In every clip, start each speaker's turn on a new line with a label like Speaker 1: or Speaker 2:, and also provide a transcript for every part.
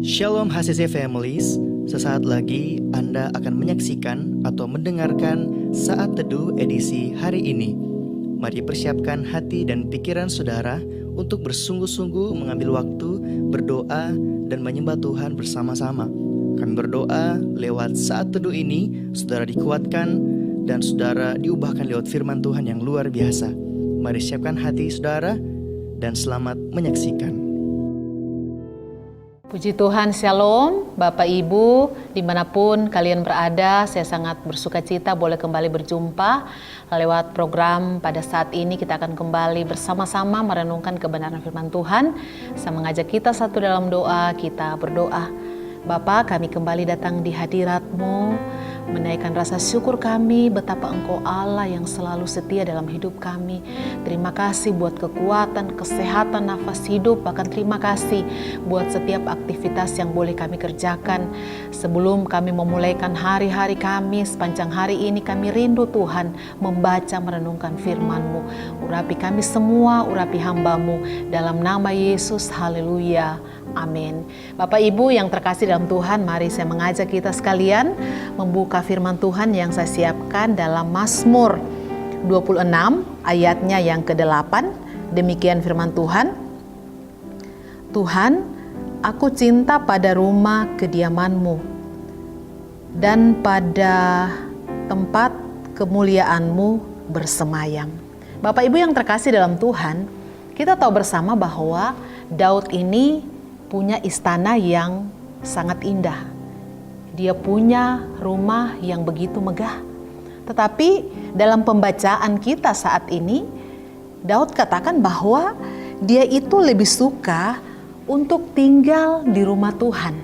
Speaker 1: Shalom HCC Families, sesaat lagi Anda akan menyaksikan atau mendengarkan Saat Teduh edisi hari ini. Mari persiapkan hati dan pikiran saudara untuk bersungguh-sungguh mengambil waktu, berdoa, dan menyembah Tuhan bersama-sama. Kami berdoa lewat Saat Teduh ini, saudara dikuatkan dan saudara diubahkan lewat firman Tuhan yang luar biasa. Mari siapkan hati saudara dan selamat menyaksikan.
Speaker 2: Puji Tuhan, Shalom, Bapak Ibu, dimanapun kalian berada, saya sangat bersuka cita boleh kembali berjumpa lewat program. Pada saat ini kita akan kembali bersama-sama merenungkan kebenaran firman Tuhan. Saya mengajak kita satu dalam doa, kita berdoa. Bapa, kami kembali datang di hadirat-Mu, menaikkan rasa syukur kami betapa Engkau Allah yang selalu setia dalam hidup kami. Terima kasih buat kekuatan, kesehatan, nafas hidup, bahkan terima kasih buat setiap aktivitas yang boleh kami kerjakan. Sebelum kami memulaikan hari-hari kami, sepanjang hari ini kami rindu Tuhan membaca, merenungkan firman-Mu. Urapi kami semua, urapi hamba-Mu, dalam nama Yesus, haleluya. Amin. Bapak Ibu yang terkasih dalam Tuhan, mari saya mengajak kita sekalian membuka firman Tuhan yang saya siapkan dalam Mazmur 26 ayatnya yang ke-8. Demikian firman Tuhan. Tuhan, aku cinta pada rumah kediaman-Mu dan pada tempat kemuliaan-Mu bersemayam. Bapak Ibu yang terkasih dalam Tuhan, kita tahu bersama bahwa Daud ini punya istana yang sangat indah. Dia punya rumah yang begitu megah. Tetapi dalam pembacaan kita saat ini, Daud katakan bahwa dia itu lebih suka untuk tinggal di rumah Tuhan.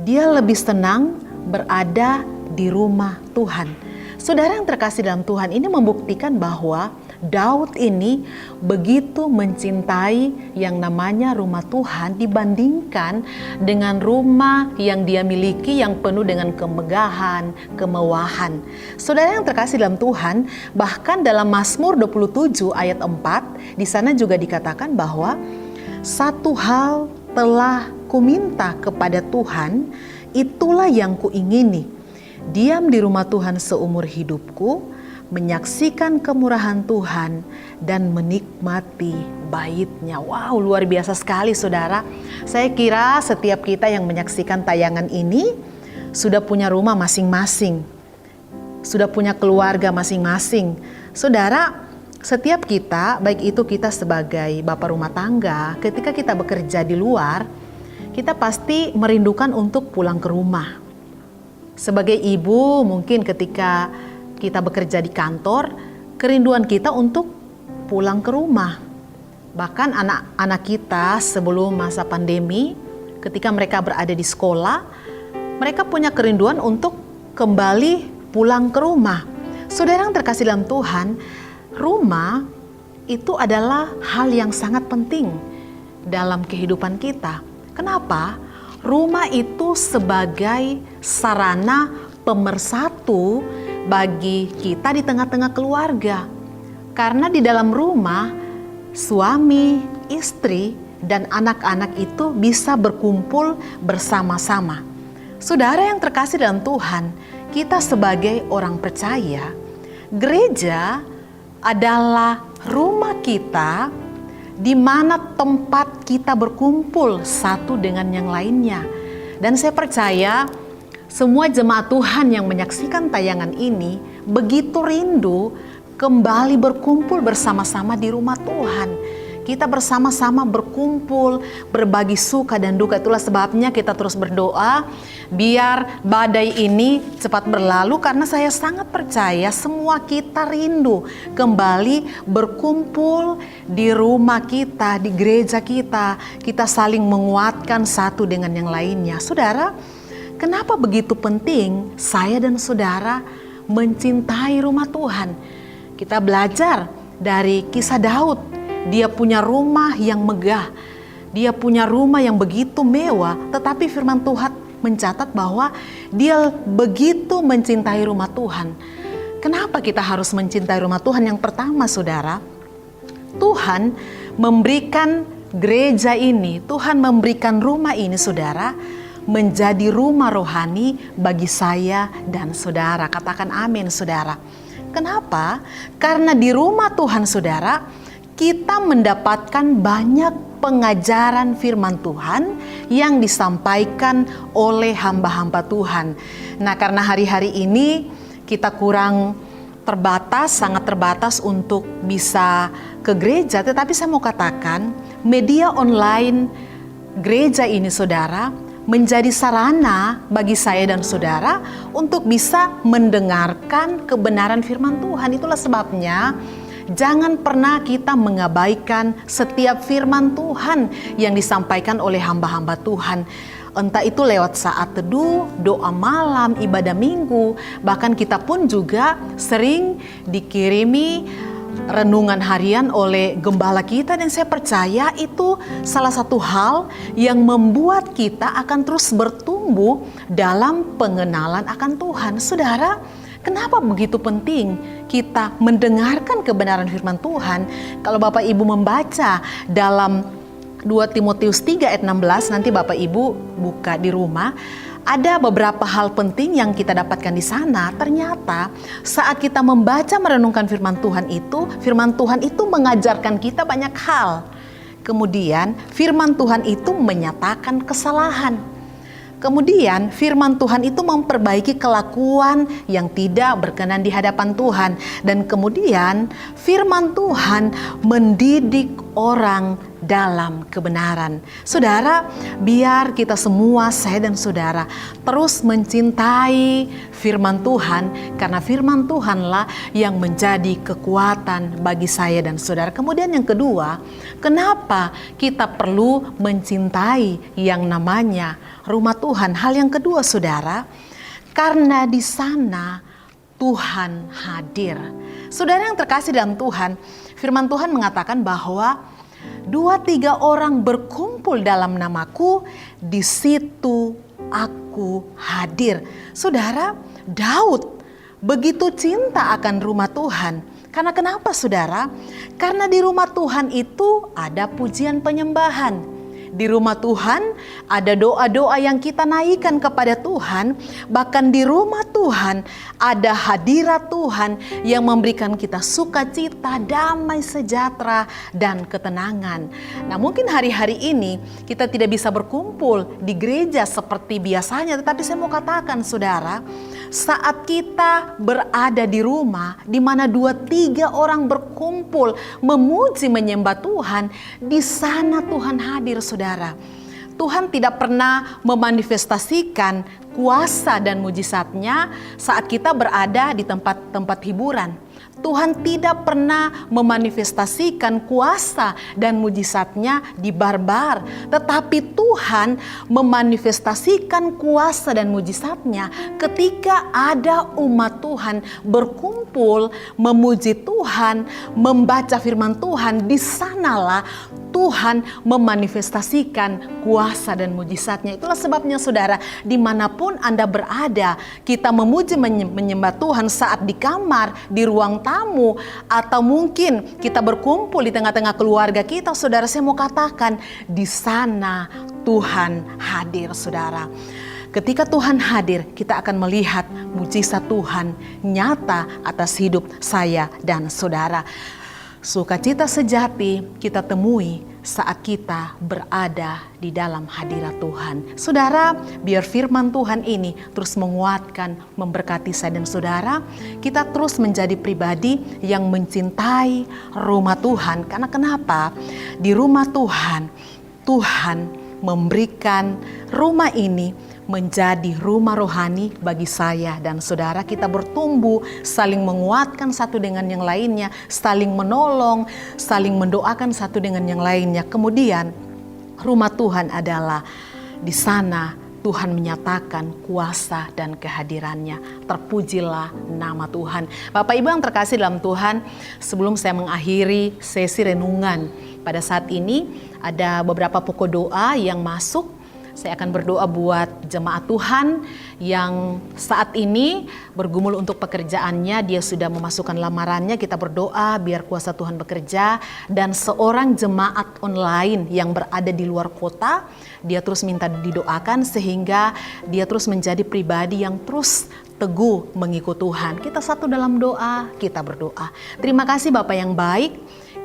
Speaker 2: Dia lebih senang berada di rumah Tuhan. Saudara yang terkasih dalam Tuhan, ini membuktikan bahwa Daud ini begitu mencintai yang namanya rumah Tuhan dibandingkan dengan rumah yang dia miliki yang penuh dengan kemegahan, kemewahan. Saudara yang terkasih dalam Tuhan, bahkan dalam Mazmur 27 ayat 4, di sana juga dikatakan bahwa satu hal telah kuminta kepada Tuhan, itulah yang kuingini, diam di rumah Tuhan seumur hidupku, menyaksikan kemurahan Tuhan dan menikmati bait-Nya. Wow, luar biasa sekali saudara. Saya kira setiap kita yang menyaksikan tayangan ini sudah punya rumah masing-masing, sudah punya keluarga masing-masing. Saudara, setiap kita, baik itu kita sebagai bapak rumah tangga, ketika kita bekerja di luar, kita pasti merindukan untuk pulang ke rumah. Sebagai ibu, mungkin ketika kita bekerja di kantor, kerinduan kita untuk pulang ke rumah. Bahkan anak-anak kita sebelum masa pandemi, ketika mereka berada di sekolah, mereka punya kerinduan untuk kembali pulang ke rumah. Saudara yang terkasih dalam Tuhan, rumah itu adalah hal yang sangat penting dalam kehidupan kita. Kenapa? Rumah itu sebagai sarana pemersatu bagi kita di tengah-tengah keluarga. Karena di dalam rumah, suami, istri, dan anak-anak itu bisa berkumpul bersama-sama. Saudara yang terkasih dalam Tuhan, kita sebagai orang percaya, gereja adalah rumah kita di mana tempat kita berkumpul satu dengan yang lainnya. Dan saya percaya semua jemaat Tuhan yang menyaksikan tayangan ini begitu rindu kembali berkumpul bersama-sama di rumah Tuhan. Kita bersama-sama berkumpul, berbagi suka dan duka. Itulah sebabnya kita terus berdoa biar badai ini cepat berlalu, karena saya sangat percaya semua kita rindu kembali berkumpul di rumah kita, di gereja kita. Kita saling menguatkan satu dengan yang lainnya. Saudara, kenapa begitu penting saya dan saudara mencintai rumah Tuhan? Kita belajar dari kisah Daud. Dia punya rumah yang megah. Dia punya rumah yang begitu mewah. Tetapi firman Tuhan mencatat bahwa dia begitu mencintai rumah Tuhan. Kenapa kita harus mencintai rumah Tuhan? Yang pertama saudara, Tuhan memberikan gereja ini, Tuhan memberikan rumah ini, saudara, menjadi rumah rohani bagi saya dan saudara. Katakan amin, saudara. Kenapa? Karena di rumah Tuhan, saudara, kita mendapatkan banyak pengajaran firman Tuhan yang disampaikan oleh hamba-hamba Tuhan. Nah, karena hari-hari ini kita kurang terbatas, sangat terbatas untuk bisa ke gereja, tetapi saya mau katakan, media online gereja ini, saudara, menjadi sarana bagi saya dan saudara untuk bisa mendengarkan kebenaran firman Tuhan. Itulah sebabnya jangan pernah kita mengabaikan setiap firman Tuhan yang disampaikan oleh hamba-hamba Tuhan. Entah itu lewat saat teduh, doa malam, ibadah minggu, bahkan kita pun juga sering dikirimi renungan harian oleh gembala kita, dan saya percaya itu salah satu hal yang membuat kita akan terus bertumbuh dalam pengenalan akan Tuhan. Saudara, kenapa begitu penting kita mendengarkan kebenaran firman Tuhan? Kalau Bapak Ibu membaca dalam 2 Timotius 3 ayat 16, nanti Bapak Ibu buka di rumah, ada beberapa hal penting yang kita dapatkan di sana. Ternyata saat kita membaca merenungkan firman Tuhan itu mengajarkan kita banyak hal. Kemudian firman Tuhan itu menyatakan kesalahan. Kemudian firman Tuhan itu memperbaiki kelakuan yang tidak berkenan di hadapan Tuhan. Dan kemudian firman Tuhan mendidik orang dalam kebenaran. Saudara, biar kita semua, saya dan saudara, terus mencintai firman Tuhan, karena firman Tuhanlah yang menjadi kekuatan bagi saya dan saudara. Kemudian yang kedua, kenapa kita perlu mencintai yang namanya rumah Tuhan? Hal yang kedua, saudara, karena di sana Tuhan hadir. Saudara yang terkasih dalam Tuhan, firman Tuhan mengatakan bahwa 2-3 orang berkumpul dalam namaku, di situ aku hadir. Saudara, Daud begitu cinta akan rumah Tuhan. Karena kenapa, saudara? Karena di rumah Tuhan itu ada pujian penyembahan. Di rumah Tuhan ada doa-doa yang kita naikkan kepada Tuhan. Bahkan di rumah Tuhan ada hadirat Tuhan yang memberikan kita sukacita, damai sejahtera, dan ketenangan. Nah, mungkin hari-hari ini kita tidak bisa berkumpul di gereja seperti biasanya. Tetapi saya mau katakan, saudara, saat kita berada di rumah di mana 2-3 orang berkumpul memuji menyembah Tuhan, di sana Tuhan hadir, saudara. Tuhan tidak pernah memanifestasikan kuasa dan mujizatnya saat kita berada di tempat-tempat hiburan. Tuhan tidak pernah memanifestasikan kuasa dan mujizatnya di bar-bar. Tetapi Tuhan memanifestasikan kuasa dan mujizatnya ketika ada umat Tuhan berkumpul memuji Tuhan, membaca firman Tuhan. Di sanalah Tuhan memanifestasikan kuasa dan mujizatnya. Itulah sebabnya, saudara, dimanapun Anda berada, kita memuji menyembah Tuhan saat di kamar, di ruang tamu, atau mungkin kita berkumpul di tengah-tengah keluarga kita. Saudara, saya mau katakan, di sana Tuhan hadir, saudara. Ketika Tuhan hadir, kita akan melihat mujizat Tuhan nyata atas hidup saya dan saudara. Sukacita sejati kita temui saat kita berada di dalam hadirat Tuhan. Saudara, biar firman Tuhan ini terus menguatkan, memberkati saya dan saudara. Kita terus menjadi pribadi yang mencintai rumah Tuhan. Karena kenapa? Di rumah Tuhan, Tuhan memberikan rumah ini menjadi rumah rohani bagi saya dan saudara. Kita bertumbuh, saling menguatkan satu dengan yang lainnya, saling menolong, saling mendoakan satu dengan yang lainnya. Kemudian rumah Tuhan adalah di sana Tuhan menyatakan kuasa dan kehadirannya. Terpujilah nama Tuhan. Bapak Ibu yang terkasih dalam Tuhan, sebelum saya mengakhiri sesi renungan pada saat ini, ada beberapa pokok doa yang masuk. Saya akan berdoa buat jemaat Tuhan yang saat ini bergumul untuk pekerjaannya. Dia sudah memasukkan lamarannya. Kita berdoa biar kuasa Tuhan bekerja. Dan seorang jemaat online yang berada di luar kota, dia terus minta didoakan sehingga dia terus menjadi pribadi yang terus teguh mengikut Tuhan. Kita satu dalam doa, kita berdoa. Terima kasih Bapak yang baik.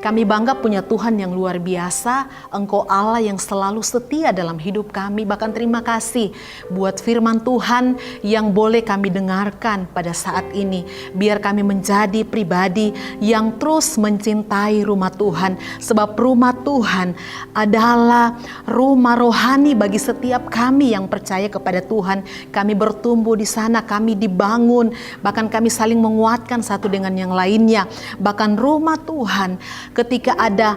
Speaker 2: Kami bangga punya Tuhan yang luar biasa. Engkau Allah yang selalu setia dalam hidup kami. Bahkan terima kasih buat firman Tuhan yang boleh kami dengarkan pada saat ini. Biar kami menjadi pribadi yang terus mencintai rumah Tuhan. Sebab rumah Tuhan adalah rumah rohani bagi setiap kami yang percaya kepada Tuhan. Kami bertumbuh di sana, kami dibangun. Bahkan kami saling menguatkan satu dengan yang lainnya. Bahkan rumah Tuhan, ketika ada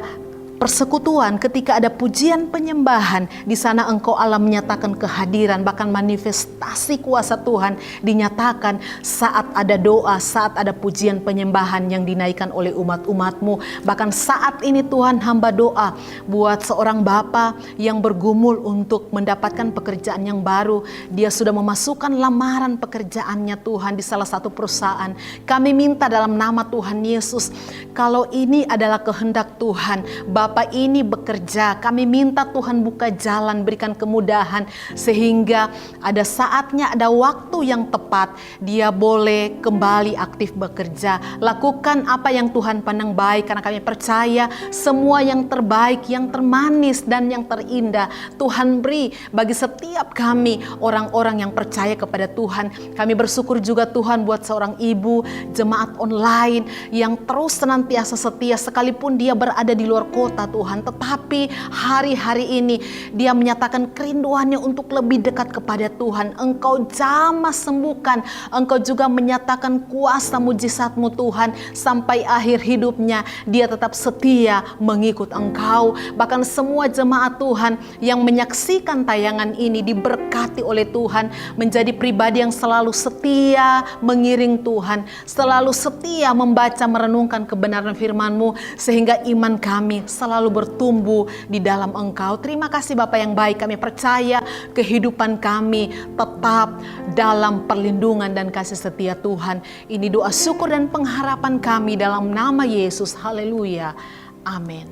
Speaker 2: persekutuan, ketika ada pujian penyembahan, di sana Engkau Allah menyatakan kehadiran, bahkan manifestasi kuasa Tuhan dinyatakan saat ada doa, saat ada pujian penyembahan yang dinaikkan oleh umat-umat-Mu. Bahkan saat ini Tuhan, hamba doa buat seorang bapa yang bergumul untuk mendapatkan pekerjaan yang baru. Dia sudah memasukkan lamaran pekerjaannya Tuhan di salah satu perusahaan. Kami minta dalam nama Tuhan Yesus, kalau ini adalah kehendak Tuhan, Bapak ini bekerja, kami minta Tuhan buka jalan, berikan kemudahan sehingga ada saatnya, ada waktu yang tepat dia boleh kembali aktif bekerja. Lakukan apa yang Tuhan pandang baik, karena kami percaya semua yang terbaik, yang termanis dan yang terindah Tuhan beri bagi setiap kami orang-orang yang percaya kepada Tuhan. Kami bersyukur juga Tuhan buat seorang ibu jemaat online yang terus senantiasa setia sekalipun dia berada di luar kota Tuhan, tetapi hari-hari ini dia menyatakan kerinduannya untuk lebih dekat kepada Tuhan. Engkau jamah sembuhkan, Engkau juga menyatakan kuasa mujizat-Mu Tuhan, sampai akhir hidupnya dia tetap setia mengikut Engkau. Bahkan semua jemaat Tuhan yang menyaksikan tayangan ini diberkati oleh Tuhan, menjadi pribadi yang selalu setia mengiring Tuhan, selalu setia membaca merenungkan kebenaran firman-Mu, sehingga iman kami selalu bertumbuh di dalam Engkau. Terima kasih Bapa yang baik, kami percaya kehidupan kami tetap dalam perlindungan dan kasih setia Tuhan. Ini doa syukur dan pengharapan kami dalam nama Yesus. Haleluya. Amin.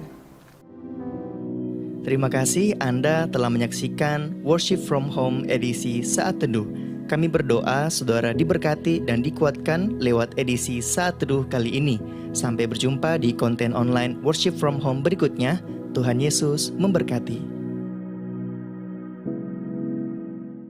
Speaker 1: Terima kasih Anda telah menyaksikan Worship from Home edisi Saat Teduh. Kami berdoa saudara diberkati dan dikuatkan lewat edisi Saat Teduh kali ini. Sampai berjumpa di konten online Worship from Home berikutnya. Tuhan Yesus memberkati.